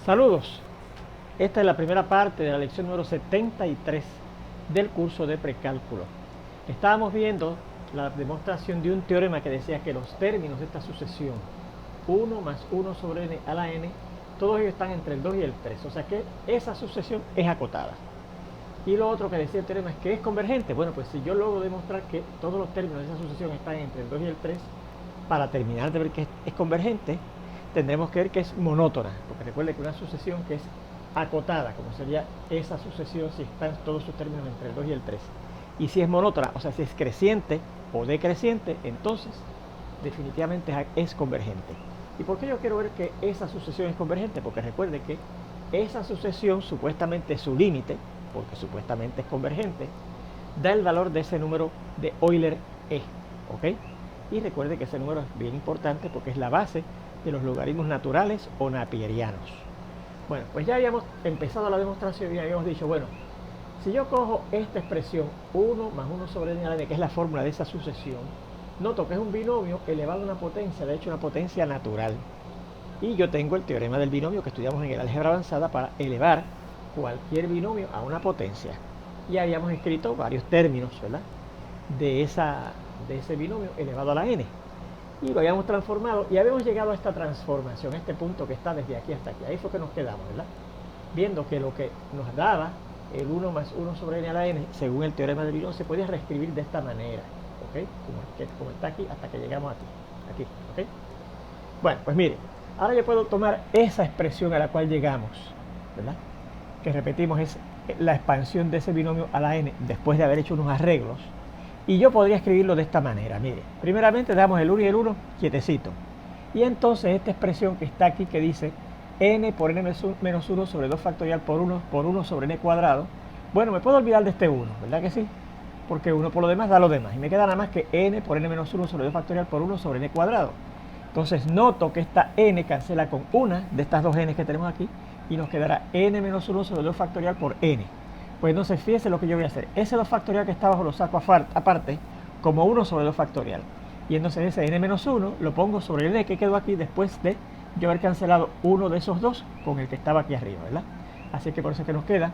Saludos, esta es la primera parte de la lección número 73 del curso de precálculo. Estábamos viendo la demostración de un teorema que decía que los términos de esta sucesión 1 más 1 sobre n a la n, todos ellos están entre el 2 y el 3, o sea que esa sucesión es acotada. Y lo otro que decía el teorema es que es convergente. Bueno, pues si yo logro demostrar que todos los términos de esa sucesión están entre el 2 y el 3, para terminar de ver que es convergente, tendremos que ver que es monótona, porque recuerde que una sucesión que es acotada, como sería esa sucesión si están todos sus términos entre el 2 y el 3, y si es monótona, o sea, si es creciente o decreciente, entonces definitivamente es convergente. ¿Y por qué yo quiero ver que esa sucesión es convergente? Porque recuerde que esa sucesión, supuestamente su límite, porque supuestamente es convergente, da el valor de ese número de Euler E, ¿ok? Y recuerde que ese número es bien importante porque es la base de los logaritmos naturales o napierianos. Bueno, pues ya habíamos empezado la demostración y habíamos dicho, bueno, si yo cojo esta expresión 1 más 1 sobre n a la n, que es la fórmula de esa sucesión, noto que es un binomio elevado a una potencia, de hecho una potencia natural. Y yo tengo el teorema del binomio que estudiamos en el álgebra avanzada para elevar cualquier binomio a una potencia. Y habíamos escrito varios términos, ¿verdad?, de ese binomio elevado a la n. Y lo habíamos transformado y habíamos llegado a esta transformación, a este punto que está desde aquí hasta aquí. Ahí fue que nos quedamos, ¿verdad? Viendo que lo que nos daba el 1 más 1 sobre n a la n, según el teorema del binomio, se podía reescribir de esta manera, ¿ok? Como está aquí hasta que llegamos aquí, ¿ok? Bueno, pues mire, ahora yo puedo tomar esa expresión a la cual llegamos, ¿verdad?, que repetimos es la expansión de ese binomio a la n después de haber hecho unos arreglos. Y yo podría escribirlo de esta manera, mire, primeramente damos el 1 y el 1 quietecito. Y entonces esta expresión que está aquí que dice n por n menos 1 sobre 2 factorial por 1 sobre n cuadrado. Bueno, me puedo olvidar de este 1, ¿verdad que sí? Porque 1 por lo demás da lo demás. Y me queda nada más que n por n menos 1 sobre 2 factorial por 1 sobre n cuadrado. Entonces noto que esta n cancela con una de estas dos n que tenemos aquí y nos quedará n menos 1 sobre 2 factorial por n. Pues entonces fíjese lo que yo voy a hacer. Ese 2 factorial que está abajo lo saco aparte como 1 sobre 2 factorial. Y entonces ese n menos 1 lo pongo sobre el n que quedó aquí después de yo haber cancelado uno de esos dos con el que estaba aquí arriba, ¿verdad? Así que por eso es que nos queda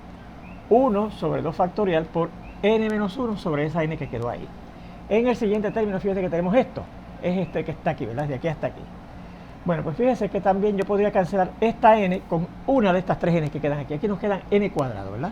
1 sobre 2 factorial por n menos 1 sobre esa n que quedó ahí. En el siguiente término, fíjate que tenemos esto. Es este que está aquí, ¿verdad? De aquí hasta aquí. Bueno, pues fíjese que también yo podría cancelar esta n con una de estas tres n que quedan aquí. Aquí nos quedan n cuadrado, ¿verdad?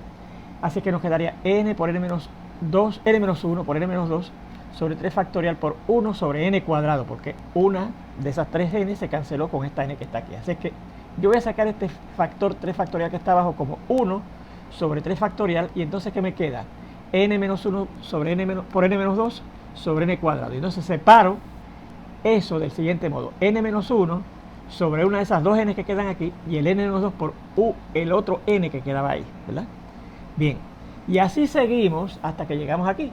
Así que nos quedaría n por n menos 2, n menos 1 por n menos 2 sobre 3 factorial por 1 sobre n cuadrado, porque una de esas tres n se canceló con esta n que está aquí. Así que yo voy a sacar este factor 3 factorial que está abajo como 1 sobre 3 factorial, y entonces ¿qué me queda? N menos 1 sobre por n menos 2 sobre n cuadrado. Y entonces separo eso del siguiente modo: n menos 1 sobre una de esas dos n que quedan aquí y el n menos 2 por el otro n que quedaba ahí, ¿verdad? Bien, y así seguimos hasta que llegamos aquí.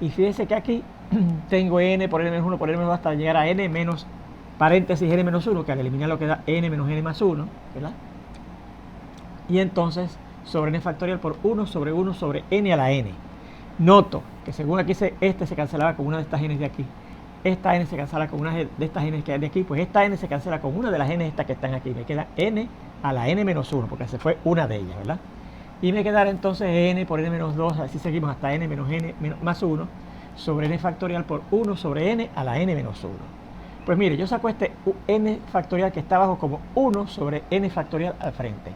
Y fíjense que aquí tengo n por n menos 1 por n menos 2 hasta llegar a n menos paréntesis n menos 1, que al eliminarlo queda n menos n más 1, ¿verdad? Y entonces sobre n factorial por 1 sobre n a la n. Noto que según aquí este se cancelaba con una de estas n de aquí, esta n se cancela con una de estas n que hay de aquí, pues esta n se cancela con una de las n estas que están aquí. Me queda n a la n menos 1, porque se fue una de ellas, ¿verdad? Y me quedará entonces n por n menos 2, así seguimos hasta n menos n más 1 sobre n factorial por 1 sobre n a la n menos 1. Pues mire, yo saco este n factorial que está abajo como 1 sobre n factorial al frente.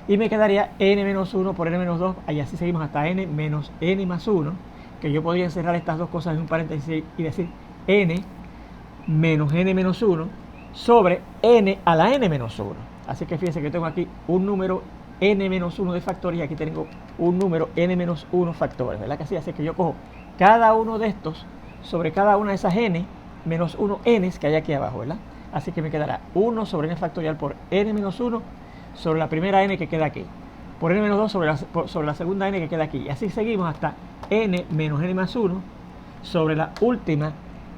Y me quedaría n menos 1 por n menos 2, y así seguimos hasta n menos n más 1, que yo podría encerrar estas dos cosas en un paréntesis y decir n menos n menos 1 sobre n a la n menos 1. Así que fíjense que yo tengo aquí un número n menos 1 de factores y aquí tengo un número n menos 1 factores, ¿verdad que sí? Así que yo cojo cada uno de estos sobre cada una de esas n menos 1 n's que hay aquí abajo, ¿verdad? Así que me quedará 1 sobre n factorial por n menos 1 sobre la primera n que queda aquí, por n menos 2 sobre la segunda n que queda aquí, y así seguimos hasta n menos n más 1 sobre la última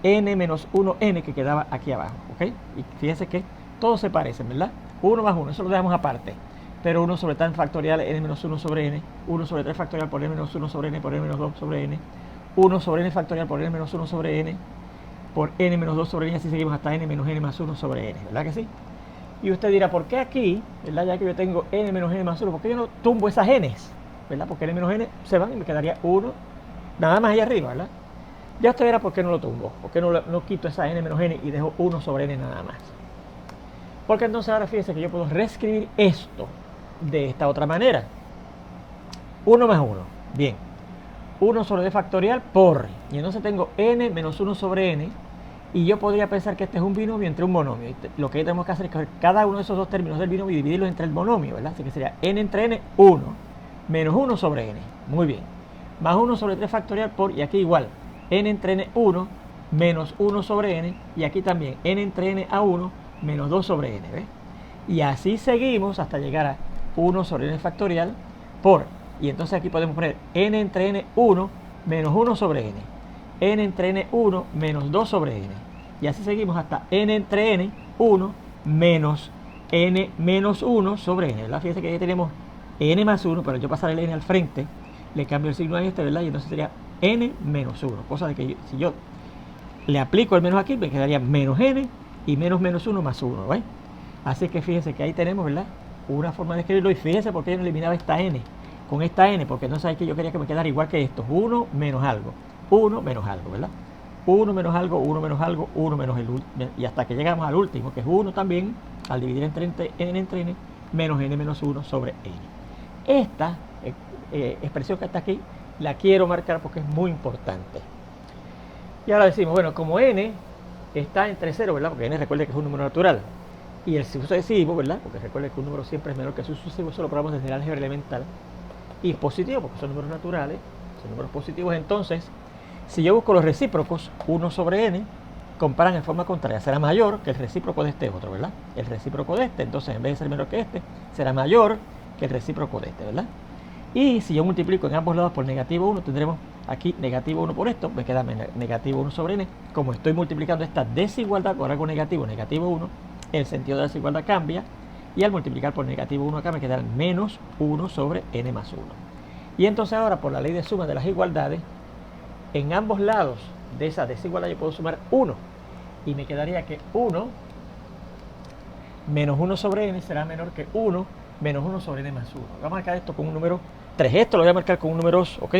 n menos 1n que quedaba aquí abajo, ¿ok? Y fíjense que todos se parecen, ¿verdad? 1 más 1, eso lo dejamos aparte. Pero 1 sobre tan factorial n menos 1 sobre n, 1 sobre 3 factorial por n menos 1 sobre n por n menos 2 sobre n, 1 sobre n factorial por n menos 1 sobre n por n menos 2 sobre n, y así seguimos hasta n menos n más 1 sobre n, ¿verdad que sí? Y usted dirá, ¿por qué aquí, ¿verdad? Ya que yo tengo n menos n más 1, ¿por qué yo no tumbo esas n's? ¿Verdad? Porque n menos n se van y me quedaría 1 nada más allá arriba, ¿verdad? Ya usted verá por qué no lo tumbo, por qué no quito esa n menos n y dejo 1 sobre n nada más. Porque entonces ahora fíjense que yo puedo reescribir esto de esta otra manera. 1 más 1, bien. 1 sobre d factorial por, y entonces tengo n menos 1 sobre n, y yo podría pensar que este es un binomio entre un monomio. Lo que tenemos que hacer es coger cada uno de esos dos términos del binomio y dividirlos entre el monomio, ¿verdad? Así que sería n entre n, 1, menos 1 sobre n, muy bien. Más 1 sobre 3 factorial por, y aquí igual, n entre n, 1, menos 1 sobre n, y aquí también, n entre n a 1, menos 2 sobre n, ¿ves? Y así seguimos hasta llegar a 1 sobre n factorial por, y entonces aquí podemos poner n entre n, 1, menos 1 sobre n, n entre n, 1, menos 2 sobre n, y así seguimos hasta n entre n, 1, menos n menos 1 sobre n, ¿verdad? Fíjense que ya tenemos n más 1, pero yo pasar el n al frente, le cambio el signo a este, ¿verdad? Y entonces sería n menos 1, cosa de que si yo le aplico el menos aquí, me quedaría menos n y menos menos 1 más 1, ¿ves? Así que fíjense que ahí tenemos, ¿verdad? Una forma de escribirlo, y fíjense por qué yo no eliminaba esta n con esta n, porque no sabéis que yo quería que me quedara igual que esto, 1 menos algo, 1 menos algo, ¿verdad? 1 menos algo, 1 menos algo, 1 menos el último, y hasta que llegamos al último, que es 1 también, al dividir entre n, menos n menos 1 sobre n. Esta expresión que está aquí, la quiero marcar porque es muy importante. Y ahora decimos, bueno, como n está entre 0, ¿verdad? Porque n recuerde que es un número natural, y el sucesivo, ¿verdad? Porque recuerde que un número siempre es menor que su sucesivo, eso lo probamos desde el álgebra elemental, y es positivo porque son números naturales, son números positivos. Entonces, si yo busco los recíprocos, 1 sobre n, comparan en forma contraria, será mayor que el recíproco de este otro, ¿verdad? El recíproco de este, entonces en vez de ser menor que este, será mayor que el recíproco de este, ¿verdad? Y si yo multiplico en ambos lados por negativo 1, tendremos aquí negativo 1 por esto, me queda negativo 1 sobre n. Como estoy multiplicando esta desigualdad por algo negativo, negativo 1, el sentido de la desigualdad cambia, y al multiplicar por negativo 1 acá me quedará menos 1 sobre n más 1. Y entonces ahora, por la ley de suma de las igualdades, en ambos lados de esa desigualdad yo puedo sumar 1, y me quedaría que 1 menos 1 sobre n será menor que 1 menos 1 sobre n más 1. Voy a marcar esto con un número 3, esto lo voy a marcar con un número 2, ¿ok?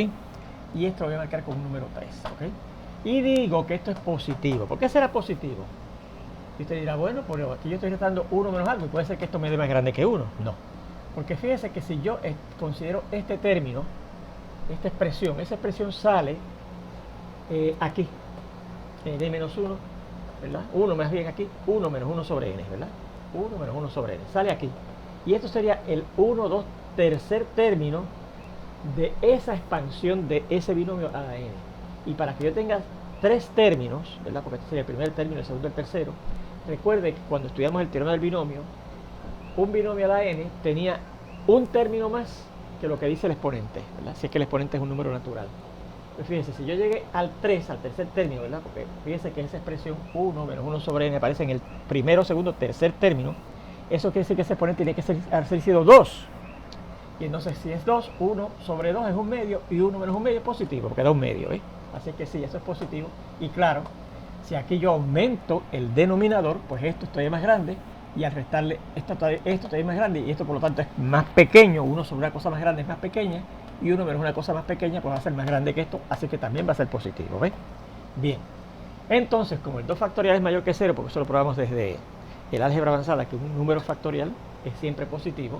Y esto lo voy a marcar con un número 3, ¿ok? Y digo que esto es positivo. ¿Por qué será positivo? Y usted dirá, bueno, pero aquí yo estoy restando 1 menos algo, y puede ser que esto me dé más grande que 1. No, porque fíjese que si yo considero este término, esta expresión, esa expresión sale aquí, d menos 1, ¿verdad? 1 más bien aquí, 1 menos 1 sobre n, ¿verdad? 1 menos 1 sobre n, sale aquí. Y esto sería el 1, 2, tercer término de esa expansión de ese binomio a la n. Y para que yo tenga 3 términos, ¿verdad? Porque este sería el primer término, el segundo y el tercero. Recuerde que cuando estudiamos el teorema del binomio, un binomio a la n tenía un término más que lo que dice el exponente, ¿verdad? Si es que el exponente es un número natural. Pues fíjense, si yo llegué al 3, al tercer término, ¿verdad? Porque fíjense que esa expresión 1 menos 1 sobre n aparece en el primero, segundo, tercer término. Eso quiere decir que ese exponente tiene que haber sido 2. Y entonces si es 2, 1 sobre 2 es un medio, y 1 menos un medio es positivo, porque da un medio, ¿eh? Así que sí, eso es positivo. Y claro, si aquí yo aumento el denominador, pues esto todavía más grande, y al restarle esto todavía más grande, y esto por lo tanto es más pequeño, 1 sobre una cosa más grande es más pequeña, y 1 menos una cosa más pequeña pues va a ser más grande que esto, así que también va a ser positivo, ¿ves? Bien, entonces como el 2 factorial es mayor que 0, porque eso lo probamos desde el álgebra avanzada, que un número factorial es siempre positivo,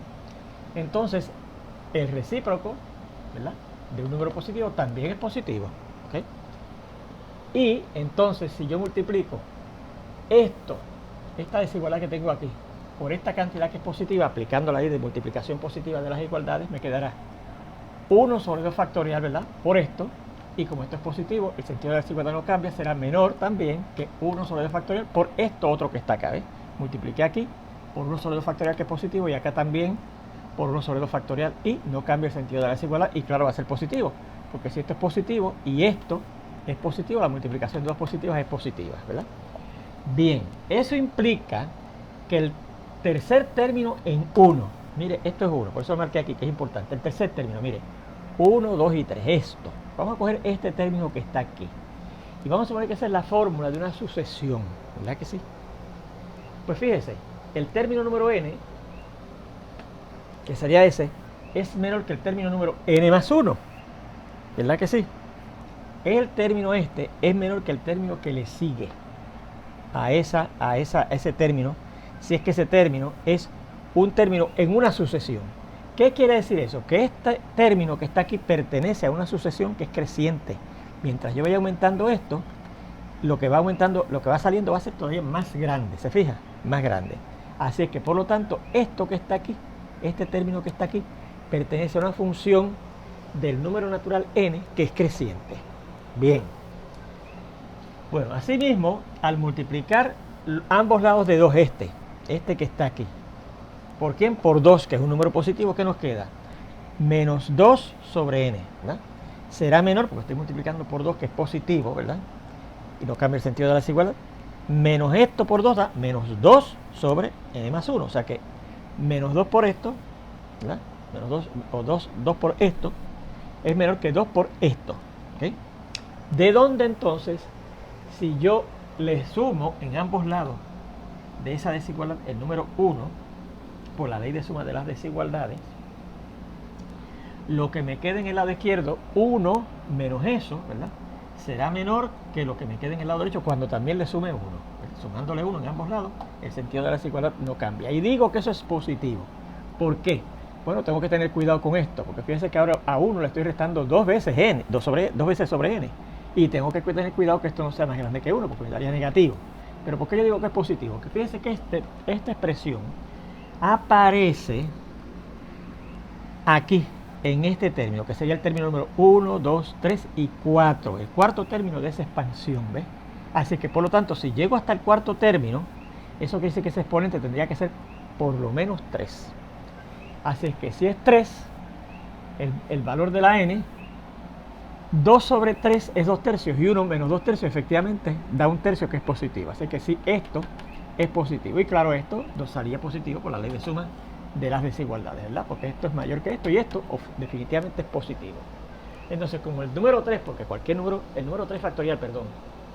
entonces el recíproco, ¿verdad?, de un número positivo también es positivo, ¿ok? Y entonces si yo multiplico esta desigualdad que tengo aquí por esta cantidad que es positiva, aplicando la ley de multiplicación positiva de las igualdades, me quedará 1 sobre 2 factorial, ¿verdad?, por esto, y como esto es positivo, el sentido de la desigualdad no cambia, será menor también que 1 sobre 2 factorial por esto otro que está acá, ¿ves? Multipliqué aquí por 1 sobre 2 factorial que es positivo, y acá también por 1 sobre 2 factorial, y no cambia el sentido de la desigualdad, y claro, va a ser positivo, porque si esto es positivo y esto es positivo, la multiplicación de dos positivas es positiva, ¿verdad? Bien, eso implica que el tercer término en 1, mire, esto es 1, por eso lo marqué aquí, que es importante, el tercer término, mire, 1, 2 y 3, esto, vamos a coger este término que está aquí, y vamos a suponer que esa es la fórmula de una sucesión, ¿verdad que sí? Pues fíjese, el término número n, que sería ese, es menor que el término número n más 1. ¿Verdad que sí? El término este es menor que el término que le sigue a ese término, si es que ese término es un término en una sucesión. ¿Qué quiere decir eso? Que este término que está aquí pertenece a una sucesión que es creciente. Mientras yo vaya aumentando esto, lo que va saliendo va a ser todavía más grande, ¿se fija? Más grande. Así es que, por lo tanto, esto que está aquí, este término que está aquí, pertenece a una función del número natural n que es creciente. Bien. Bueno, asimismo, al multiplicar ambos lados de 2 este que está aquí, ¿por quién? Por 2, que es un número positivo, ¿qué nos queda? Menos 2 sobre n, ¿verdad? Será menor, porque estoy multiplicando por 2, que es positivo, ¿verdad? Y no cambia el sentido de la desigualdad. Menos esto por 2 da menos 2 sobre n más 1. O sea que menos 2 por esto, ¿verdad? Menos 2 o 2 por esto es menor que 2 por esto. ¿Okay? ¿De dónde entonces, si yo le sumo en ambos lados de esa desigualdad el número 1 por la ley de suma de las desigualdades, lo que me quede en el lado izquierdo, 1 menos eso, ¿verdad?, será menor que lo que me quede en el lado derecho cuando también le sume 1. Sumándole 1 en ambos lados, el sentido de la desigualdad no cambia. Y digo que eso es positivo. ¿Por qué? Bueno, tengo que tener cuidado con esto, porque fíjense que ahora a 1 le estoy restando 2 veces n, 2 veces sobre n. Y tengo que tener cuidado que esto no sea más grande que 1, porque me daría negativo. Pero ¿por qué yo digo que es positivo? Que fíjense que esta expresión aparece aquí, en este término, que sería el término número 1, 2, 3 y 4, el cuarto término de esa expansión, ¿ves? Así que, por lo tanto, si llego hasta el cuarto término, eso quiere decir que ese exponente tendría que ser por lo menos 3. Así es que si es 3, el valor de la n, 2 sobre 3 es 2 tercios y 1 menos 2 tercios efectivamente da 1 tercio, que es positivo. Así que si esto es positivo, y claro, esto nos salía positivo por la ley de suma de las desigualdades, ¿verdad? Porque esto es mayor que esto y esto definitivamente es positivo. Entonces, como el número 3, porque cualquier número, el número 3 factorial, perdón,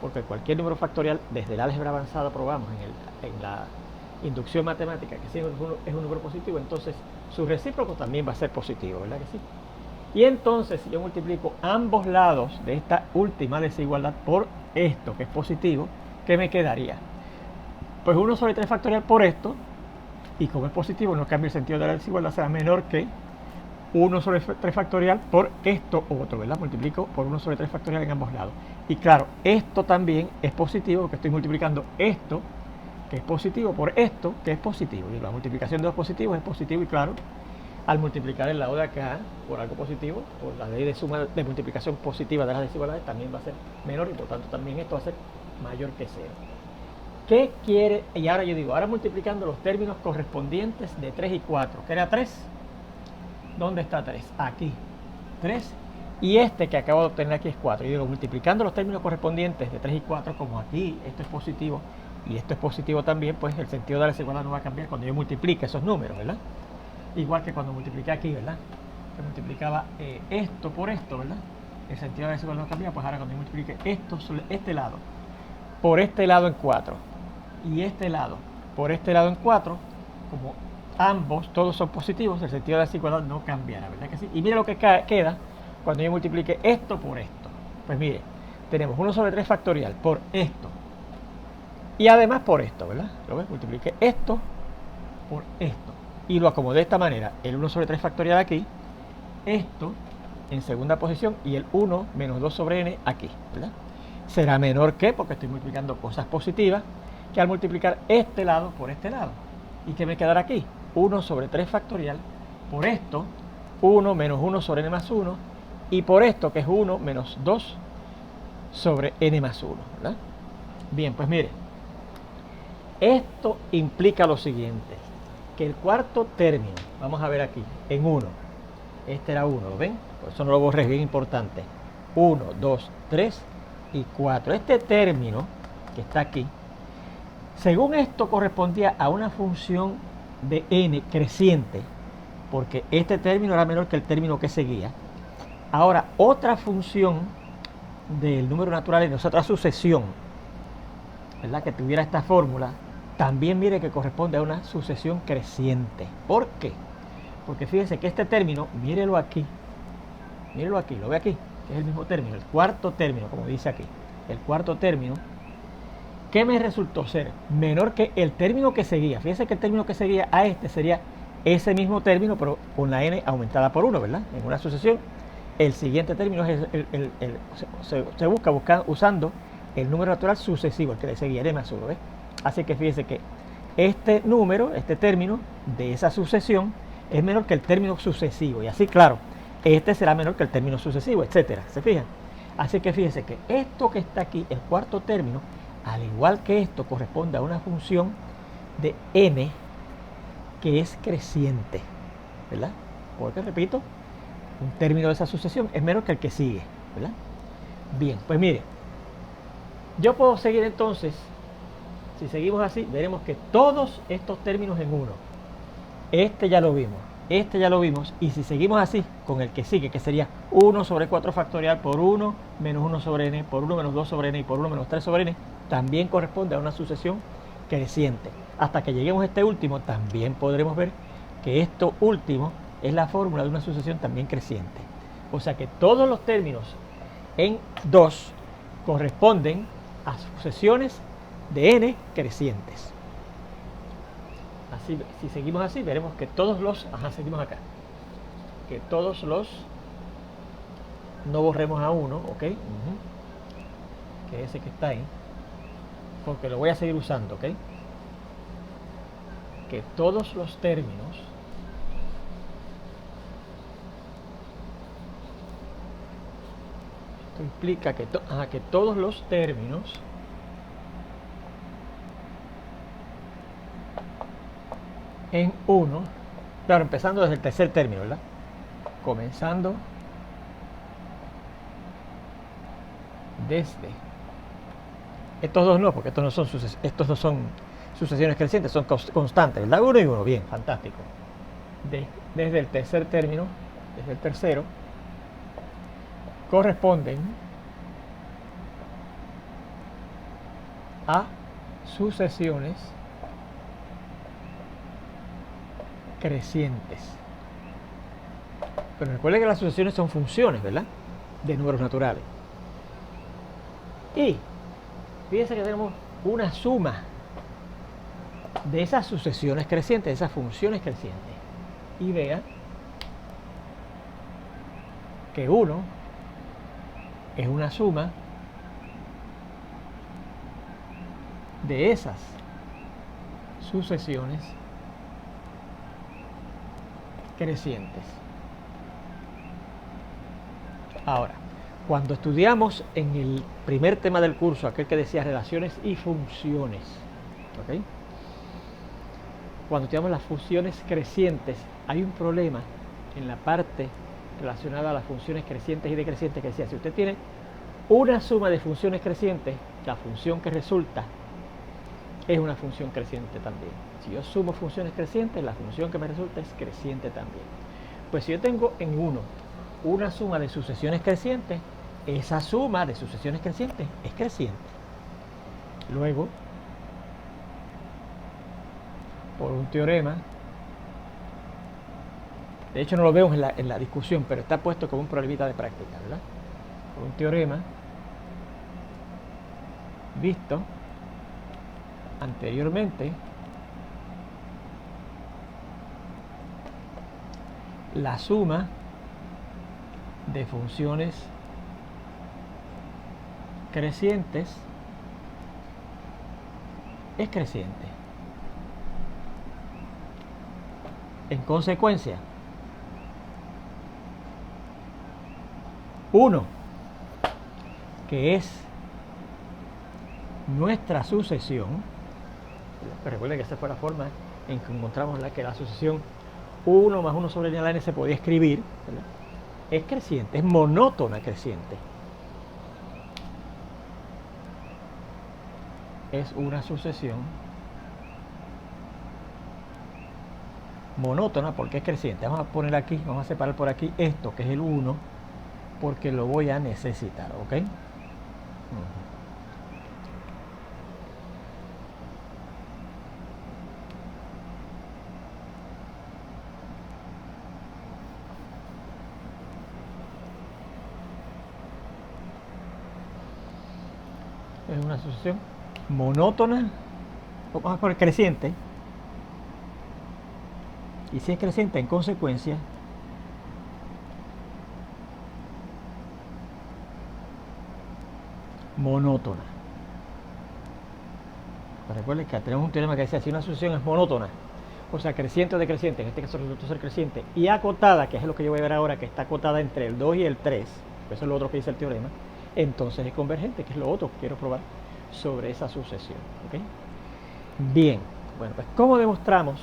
porque cualquier número factorial desde el álgebra avanzada probamos en la inducción matemática que si es un número positivo, entonces su recíproco también va a ser positivo, ¿verdad que sí? Y entonces, si yo multiplico ambos lados de esta última desigualdad por esto, que es positivo, ¿qué me quedaría? Pues 1 sobre 3 factorial por esto, y como es positivo, no cambia el sentido de la desigualdad, será menor que 1 sobre 3 factorial por esto otro, ¿verdad? Multiplico por 1 sobre 3 factorial en ambos lados. Y claro, esto también es positivo, porque estoy multiplicando esto, que es positivo, por esto, que es positivo. Y la multiplicación de dos positivos es positivo, y claro, al multiplicar el lado de acá por algo positivo, por la ley de suma de multiplicación positiva de las desigualdades, también va a ser menor, y por tanto también esto va a ser mayor que 0. ¿Qué quiere? Y ahora yo digo, ahora multiplicando los términos correspondientes de 3 y 4. ¿Qué era 3? ¿Dónde está 3? Aquí. 3. Y este que acabo de obtener aquí es 4. Y digo, multiplicando los términos correspondientes de 3 y 4, como aquí esto es positivo y esto es positivo también, pues el sentido de la desigualdad no va a cambiar cuando yo multiplique esos números, ¿verdad? Igual que cuando multipliqué aquí, ¿verdad? Que multiplicaba esto por esto, ¿verdad? El sentido de la desigualdad no cambia, pues ahora cuando yo multiplique esto sobre este lado por este lado en 4 y este lado por este lado en 4, como ambos, todos son positivos, el sentido de la desigualdad no cambiará, ¿verdad que sí? Y mire lo que queda cuando yo multiplique esto por esto. Pues mire, tenemos 1 sobre 3 factorial por esto y además por esto, ¿verdad? ¿Lo ves? Multipliqué esto por esto y lo acomodé de esta manera, el 1 sobre 3 factorial aquí, esto en segunda posición y el 1 menos 2 sobre n aquí, ¿verdad? Será menor que, porque estoy multiplicando cosas positivas, que al multiplicar este lado por este lado. ¿Y qué me quedará aquí? 1 sobre 3 factorial por esto, 1 menos 1 sobre n más 1, y por esto, que es 1 menos 2 sobre n más 1, ¿verdad? Bien, pues mire, esto implica lo siguiente, que el cuarto término, vamos a ver aquí, en 1, este era 1, ¿lo ven? Por eso no lo borré, es bien importante. 1, 2, 3 y 4. Este término que está aquí, según esto correspondía a una función de n creciente, porque este término era menor que el término que seguía. Ahora, otra función del número natural, en otra sucesión, ¿verdad?, que tuviera esta fórmula, también mire que corresponde a una sucesión creciente. ¿Por qué? Porque fíjense que este término, mírelo aquí, lo ve aquí, que es el mismo término, el cuarto término, como dice aquí, el cuarto término, ¿qué me resultó ser? Menor que el término que seguía. Fíjense que el término que seguía a este sería ese mismo término, pero con la n aumentada por 1, ¿verdad? En una sucesión, el siguiente término es se busca usando el número natural sucesivo, el que le seguía, n más 1, ¿ves? Así que fíjense que este número, este término de esa sucesión es menor que el término sucesivo. Y así, claro, este será menor que el término sucesivo, etcétera. ¿Se fijan? Así que fíjense que esto que está aquí, el cuarto término, al igual que esto, corresponde a una función de n que es creciente, ¿verdad? Porque, repito, un término de esa sucesión es menor que el que sigue, ¿verdad? Bien, pues mire, yo puedo seguir entonces, si seguimos así, veremos que todos estos términos en uno, este ya lo vimos, y si seguimos así con el que sigue, que sería 1 sobre 4 factorial por 1 menos 1 sobre n, por 1 menos 2 sobre n y por 1 menos 3 sobre n, también corresponde a una sucesión creciente. Hasta que lleguemos a este último, también podremos ver que esto último es la fórmula de una sucesión también creciente. O sea que todos los términos en 2 corresponden a sucesiones de n crecientes. Así, si seguimos así, veremos que todos los... seguimos acá. Que todos los... No borremos a 1, ¿ok? Que ese que está ahí. Porque lo voy a seguir usando, ¿ok? Que todos los términos esto implica que todos los términos en 1, claro, empezando desde el tercer término, ¿verdad? Comenzando desde estos dos no, porque estos no son sucesiones crecientes, son constantes, ¿verdad? 1 y 1, bien, fantástico. Desde el tercer término, desde el tercero, corresponden a sucesiones crecientes. Pero recuerden que las sucesiones son funciones, ¿verdad? De números naturales. Y fíjense que tenemos una suma de esas sucesiones crecientes, de esas funciones crecientes. Y vea que 1 es una suma de esas sucesiones crecientes. Ahora, cuando estudiamos en el primer tema del curso, aquel que decía relaciones y funciones, ¿ok? Cuando estudiamos las funciones crecientes, hay un problema en la parte relacionada a las funciones crecientes y decrecientes que decía, si usted tiene una suma de funciones crecientes, la función que resulta es una función creciente también. Si yo sumo funciones crecientes, la función que me resulta es creciente también. Pues si yo tengo en 1 una suma de sucesiones crecientes, esa suma de sucesiones crecientes es creciente. Luego, por un teorema, de hecho no lo vemos en la discusión, pero está puesto como un problemita de práctica, ¿verdad? Por un teorema visto anteriormente, la suma de funciones crecientes es creciente. En consecuencia, 1, que es nuestra sucesión, recuerden que esa fue la forma en que encontramos que la sucesión 1 más 1 sobre la n se podía escribir, ¿verdad? Es creciente, es monótona creciente. Es una sucesión monótona porque es creciente. Vamos a poner aquí, vamos a separar por aquí esto que es el 1 porque lo voy a necesitar, ¿ok? Es una sucesión monótona, vamos a poner creciente, y si es creciente, en consecuencia, monótona. Pues recuerden que tenemos un teorema que dice si una sucesión es monótona, o sea, creciente o decreciente, en este caso resultó ser creciente, y acotada, que es lo que yo voy a ver ahora, que está acotada entre el 2 y el 3, eso es lo otro que dice el teorema, entonces es convergente, que es lo otro que quiero probar sobre esa sucesión. ¿Okay? Bien, bueno, pues ¿cómo demostramos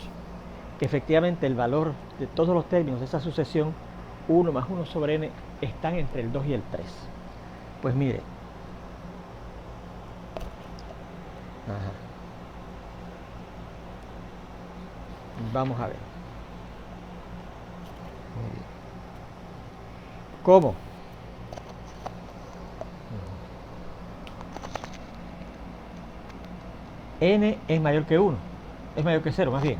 que efectivamente el valor de todos los términos de esa sucesión 1 más 1 sobre n están entre el 2 y el 3? Pues mire, vamos a ver. ¿Cómo? N es mayor que 1, es mayor que 0 más bien,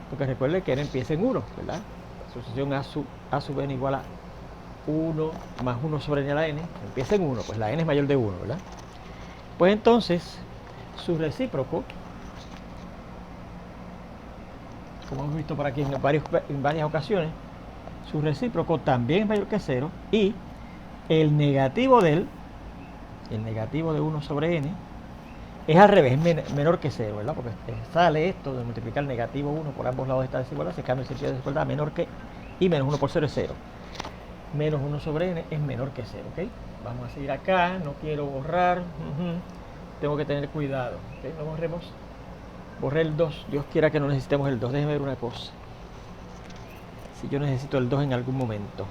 porque recuerde que n empieza en 1, ¿verdad? La sucesión a sub n igual a 1 más 1 sobre n a la n, empieza en 1, pues la n es mayor de 1, ¿verdad? Pues entonces, su recíproco, como hemos visto por aquí en varias ocasiones, su recíproco también es mayor que 0 y el negativo de 1 sobre n, es al revés, es menor que 0, ¿verdad? Porque sale esto de multiplicar negativo 1 por ambos lados de esta desigualdad, se cambia el sentido de desigualdad, menor que, y menos 1 por 0 es 0. Menos 1 sobre n es menor que 0, ¿ok? Vamos a seguir acá, no quiero borrar, tengo que tener cuidado, ¿ok? No borremos, borré el 2, Dios quiera que no necesitemos el 2, déjenme ver una cosa. Si yo necesito el 2 en algún momento.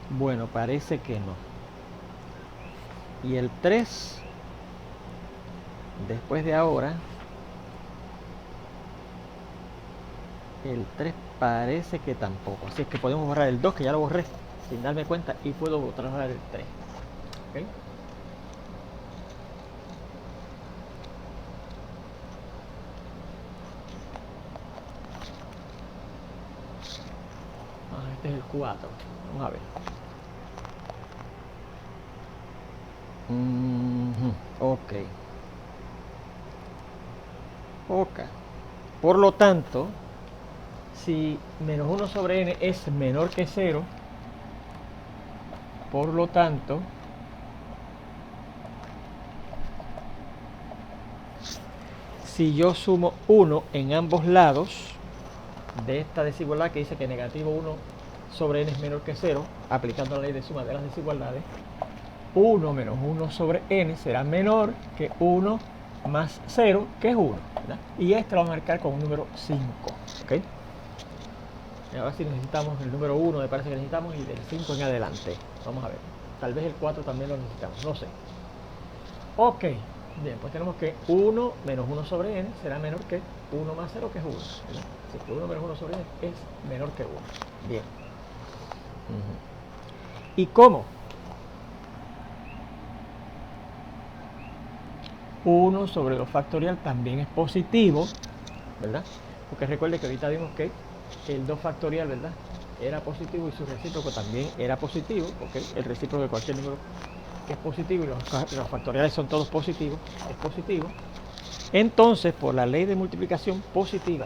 Bueno, parece que no. Y el 3, después de ahora, el 3 parece que tampoco. Así es que podemos borrar el 2, que ya lo borré, sin darme cuenta, y puedo borrar el 3. ¿Okay? Este es el 4. Vamos a ver. Ok. Por lo tanto, si menos 1 sobre n es menor que 0, por lo tanto, si yo sumo 1 en ambos lados de esta desigualdad que dice que negativo 1 sobre n es menor que 0, aplicando la ley de suma de las desigualdades, 1 menos 1 sobre n será menor que 1 más 0, que es 1, ¿verdad? Y este lo vamos a marcar con un número 5, ¿ok? Y ahora si necesitamos el número 1, me parece que necesitamos, y del 5 en adelante. Vamos a ver. Tal vez el 4 también lo necesitamos, no sé. Ok, bien, pues tenemos que 1 menos 1 sobre n será menor que 1 más 0, que es 1, ¿verdad? Así que 1 menos 1 sobre n es menor que 1. Bien. ¿Y cómo? 1 sobre 2 factorial también es positivo, ¿verdad? Porque recuerde que ahorita vimos que el 2 factorial, ¿verdad?, era positivo y su recíproco también era positivo, porque el recíproco de cualquier número es positivo y los factoriales son todos positivos, es positivo. Entonces, por la ley de multiplicación positiva,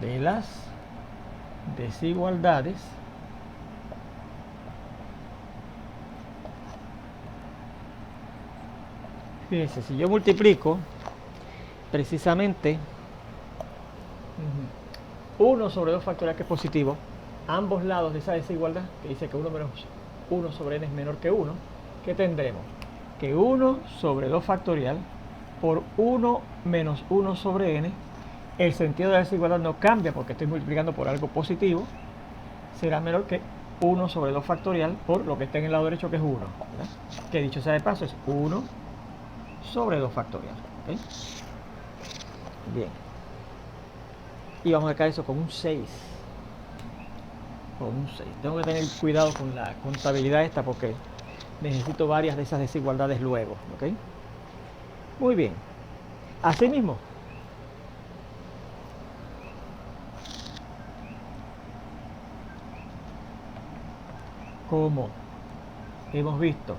de las desigualdades fíjense, si yo multiplico precisamente 1 sobre 2 factorial, que es positivo, ambos lados de esa desigualdad, que dice que 1 menos 1 sobre n es menor que 1, ¿qué tendremos? que 1 sobre 2 factorial por 1 menos 1 sobre n, el sentido de la desigualdad no cambia porque estoy multiplicando por algo positivo, será menor que 1 sobre 2 factorial por lo que está en el lado derecho, que es 1, ¿verdad? Que dicho sea de paso es 1 sobre 2 factorial. ¿Okay? Bien. Y vamos a marcar eso con un 6. Con un 6. Tengo que tener cuidado con la contabilidad esta porque necesito varias de esas desigualdades luego. ¿Ok? Muy bien. Asimismo, como hemos visto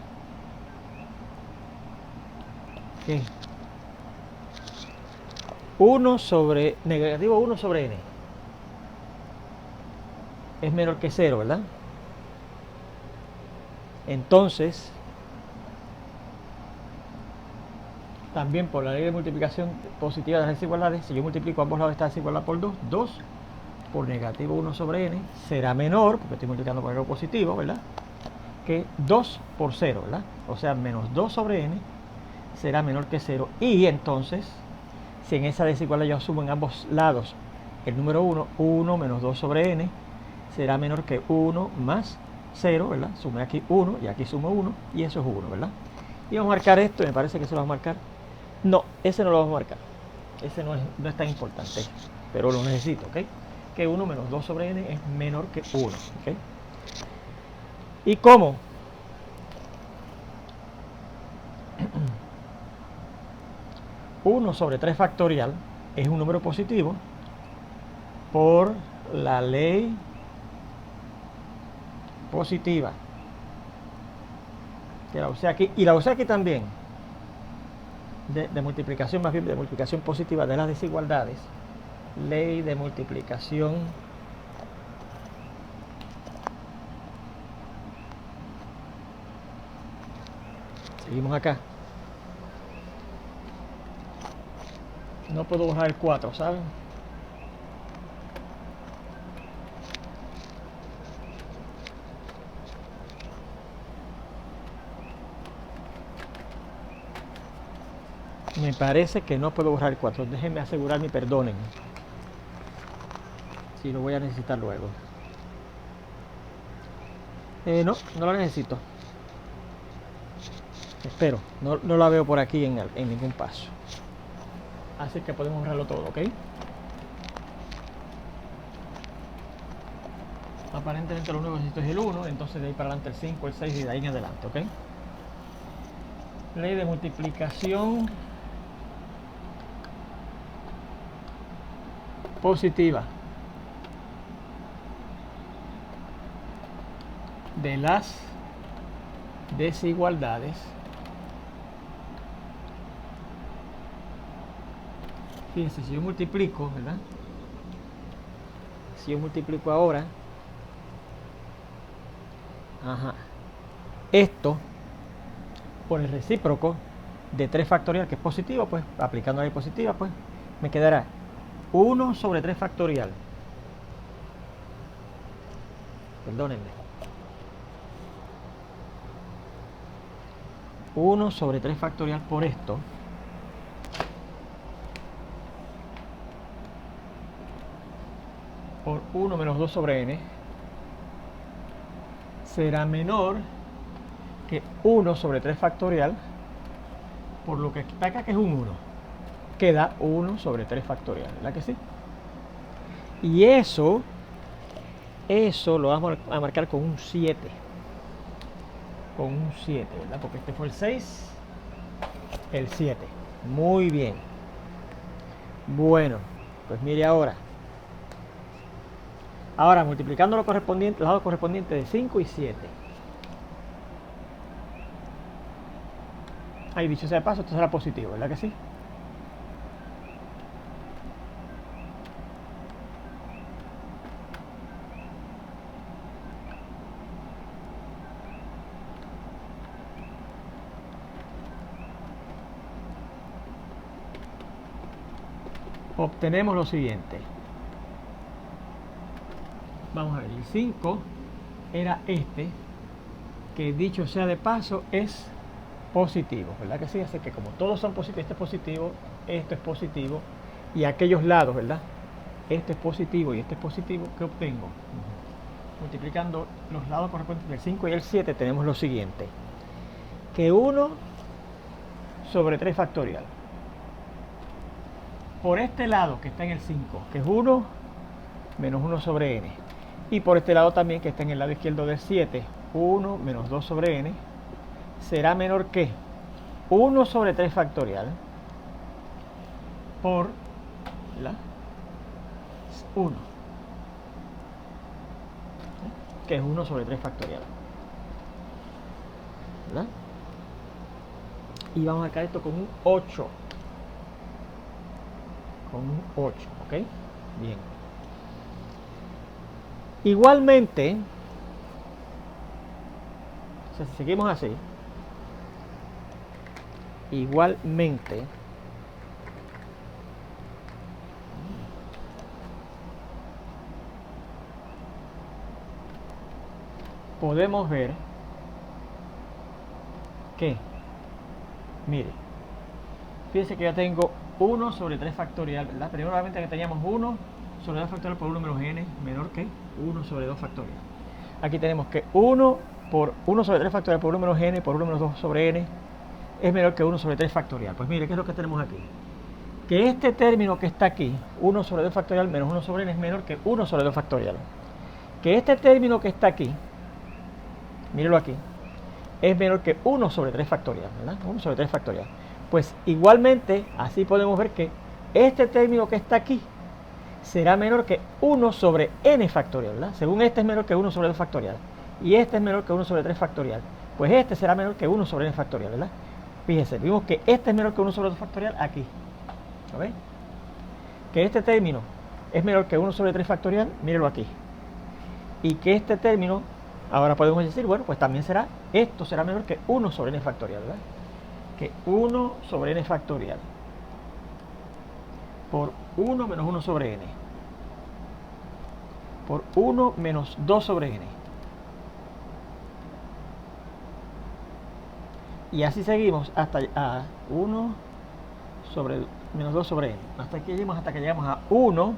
que 1 sobre negativo 1 sobre n es menor que 0, ¿verdad? Entonces, también por la ley de multiplicación positiva de las desigualdades, si yo multiplico ambos lados de esta desigualdad por 2, 2 por negativo 1 sobre n será menor, porque estoy multiplicando por algo positivo, ¿verdad?, que 2 por 0, ¿verdad? O sea, menos 2 sobre n será menor que 0. Y entonces, si en esa desigualdad yo asumo en ambos lados el número 1, 1 menos 2 sobre n será menor que 1 más 0, ¿verdad? Sumé aquí 1 y aquí sumo 1 y eso es 1, ¿verdad? Y vamos a marcar esto, me parece que se lo vamos a marcar. No, ese no lo vamos a marcar. Ese no es tan importante, pero lo necesito, ¿ok? Que 1 menos 2 sobre n es menor que 1, ¿ok? ¿Y cómo? Uno sobre 3 factorial es un número positivo por la ley positiva, que la usé aquí y la usé aquí también, de multiplicación, más bien de multiplicación positiva de las desigualdades, ley de multiplicación seguimos acá. No puedo bajar el 4, ¿saben? Me parece que no puedo borrar el 4. Déjenme asegurarme y perdonen. Si lo voy a necesitar luego. No lo necesito. Espero. No la veo por aquí en ningún paso. Así que podemos borrarlo todo, ¿ok? Aparentemente lo único que necesito es el 1. Entonces de ahí para adelante el 5, el 6 y de ahí en adelante, ¿ok? Ley de multiplicación positiva de las desigualdades fíjense, si yo multiplico, ¿verdad? Si yo multiplico ahora esto por el recíproco de 3 factorial, que es positivo, pues aplicando la ley positiva, pues me quedará 1 sobre 3 factorial. Perdónenme. 1 sobre 3 factorial por esto. Por 1 menos 2 sobre n será menor que 1 sobre 3 factorial por lo que está acá, que es un 1. Queda 1 sobre 3 factorial, ¿verdad que sí? Y eso lo vamos a marcar con un 7. Con un 7, ¿verdad? Porque este fue el 6, el 7. Muy bien. Bueno, pues mire ahora. Ahora multiplicando los lados correspondientes de 5 y 7. Ahí dicho sea de paso, esto será positivo, ¿verdad que sí? Obtenemos lo siguiente. Vamos a ver, el 5 era este, que dicho sea de paso es positivo, ¿verdad que sí? Así que como todos son positivos, esto es positivo, y aquellos lados, ¿verdad? Este es positivo y este es positivo, ¿qué obtengo? Multiplicando los lados correspondientes del 5 y el 7 tenemos lo siguiente, que 1 sobre 3 factorial. Por este lado que está en el 5, que es 1 menos 1 sobre n. Y por este lado también que está en el lado izquierdo del 7, 1 menos 2 sobre n, será menor que 1 sobre 3 factorial por la 1, que es 1 sobre 3 factorial, ¿verdad? Y vamos a marcar esto con un 8. Con un 8, ¿ok? Bien. Igualmente, o sea, si seguimos así, igualmente, podemos ver que, mire, fíjense que ya tengo 1 sobre 3 factorial, ¿verdad? Pero nuevamente que teníamos 1 sobre 2 factorial por 1 menos n menor que 1 sobre 2 factorial. Aquí tenemos que 1 por 1 sobre 3 factorial por 1 menos n por 1 menos 2 sobre n es menor que 1 sobre 3 factorial. Pues mire, ¿qué es lo que tenemos aquí? Que este término que está aquí, 1 sobre 2 factorial menos 1 sobre n, es menor que 1 sobre 2 factorial. Que este término que está aquí, mírelo aquí, es menor que 1 sobre 3 factorial, ¿verdad? 1 sobre 3 factorial. Pues igualmente, así podemos ver que este término que está aquí será menor que 1 sobre n factorial, ¿verdad? Según este es menor que 1 sobre 2 factorial. Y este es menor que 1 sobre 3 factorial. Pues este será menor que 1 sobre n factorial, ¿verdad? Fíjense, vimos que este es menor que 1 sobre 2 factorial aquí. ¿Lo ven? Que este término es menor que 1 sobre 3 factorial, mírenlo aquí. Y que este término, ahora podemos decir, bueno, pues también será, esto será menor que 1 sobre n factorial, ¿verdad? Que 1 sobre n factorial por 1 menos 1 sobre n por 1 menos 2 sobre n. Y así seguimos hasta 1 sobre menos 2 sobre n. Hasta que llegamos a 1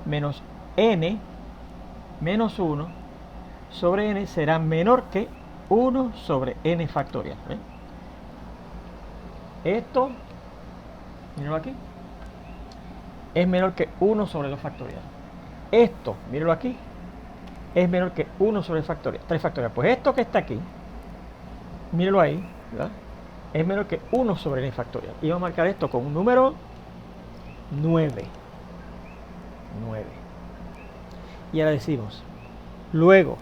menos n menos 1 sobre n será menor que 1 sobre n factorial. ¿Ven? Esto, mírenlo aquí, es menor que 1 sobre 2 factorial. Esto, mírenlo aquí, es menor que 1 sobre 3 factorial. Pues esto que está aquí, mírenlo ahí, ¿verdad? Es menor que 1 sobre n factorial. Y vamos a marcar esto con un número 9. 9. Y ahora decimos, luego,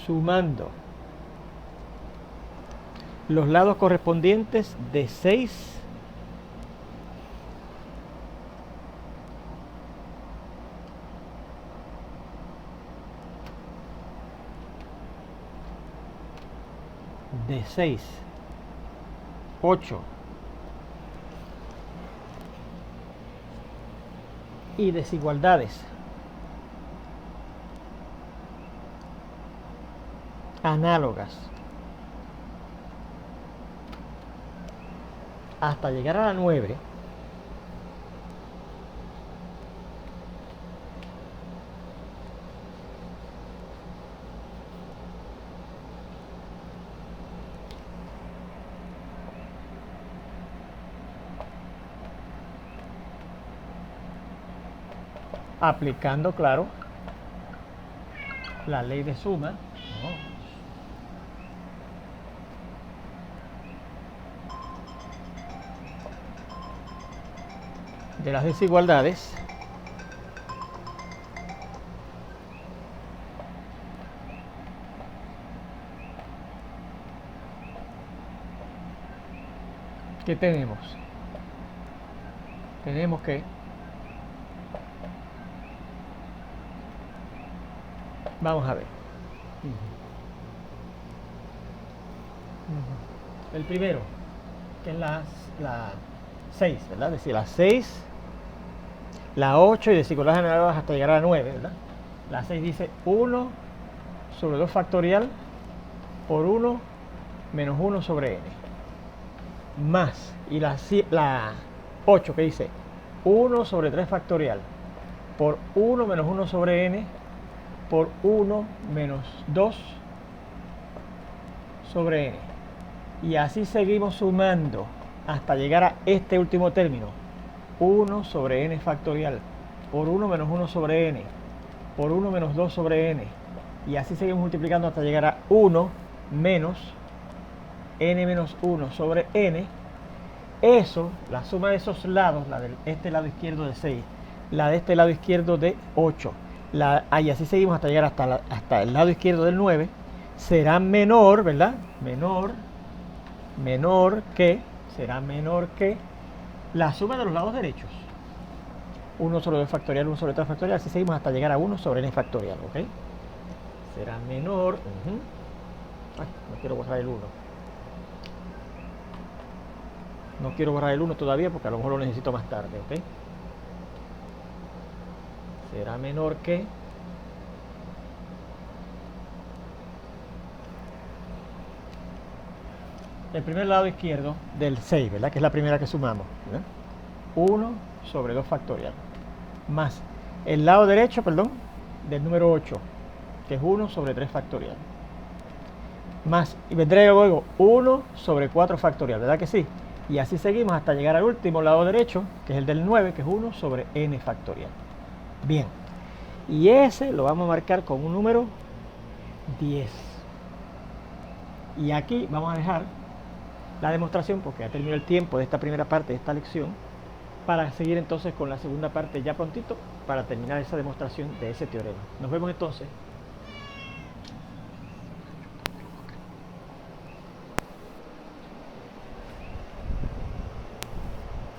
sumando los lados correspondientes de 6 8 y desigualdades análogas hasta llegar a la 9, aplicando, claro, la ley de suma, de las desigualdades que tenemos que vamos a ver el primero, que es la 6, ¿verdad? Es decir, la 6 La 8 y desigualdad general hasta llegar a la 9, ¿verdad? La 6 dice 1 sobre 2 factorial por 1 menos 1 sobre n. Más, y la 8 que dice 1 sobre 3 factorial por 1 menos 1 sobre n por 1 menos 2 sobre n. Y así seguimos sumando hasta llegar a este último término. 1 sobre n factorial por 1 menos 1 sobre n por 1 menos 2 sobre n. Y así seguimos multiplicando hasta llegar a 1 menos n menos 1 sobre n. Eso, la suma de esos lados, la de este lado izquierdo de 6, la de este lado izquierdo de 8, y así seguimos hasta llegar hasta el lado izquierdo del 9, será menor, ¿verdad? Será menor que la suma de los lados derechos. 1 sobre 2 factorial, 1 sobre 3 factorial, así seguimos hasta llegar a 1 sobre n factorial, ¿ok? Será menor. Ay, no quiero borrar el 1. No quiero borrar el 1 todavía porque a lo mejor lo necesito más tarde, ¿ok? Será menor que el primer lado izquierdo del 6, ¿verdad? Que es la primera que sumamos, ¿verdad? 1 sobre 2 factorial. Más el lado derecho, perdón, del número 8, que es 1 sobre 3 factorial. Más, y vendré luego 1 sobre 4 factorial, ¿verdad que sí? Y así seguimos hasta llegar al último lado derecho, que es el del 9, que es 1 sobre n factorial. Bien, y ese lo vamos a marcar con un número 10. Y aquí vamos a dejar la demostración porque ya terminó el tiempo de esta primera parte de esta lección, para seguir entonces con la segunda parte ya prontito para terminar esa demostración de ese teorema. Nos vemos entonces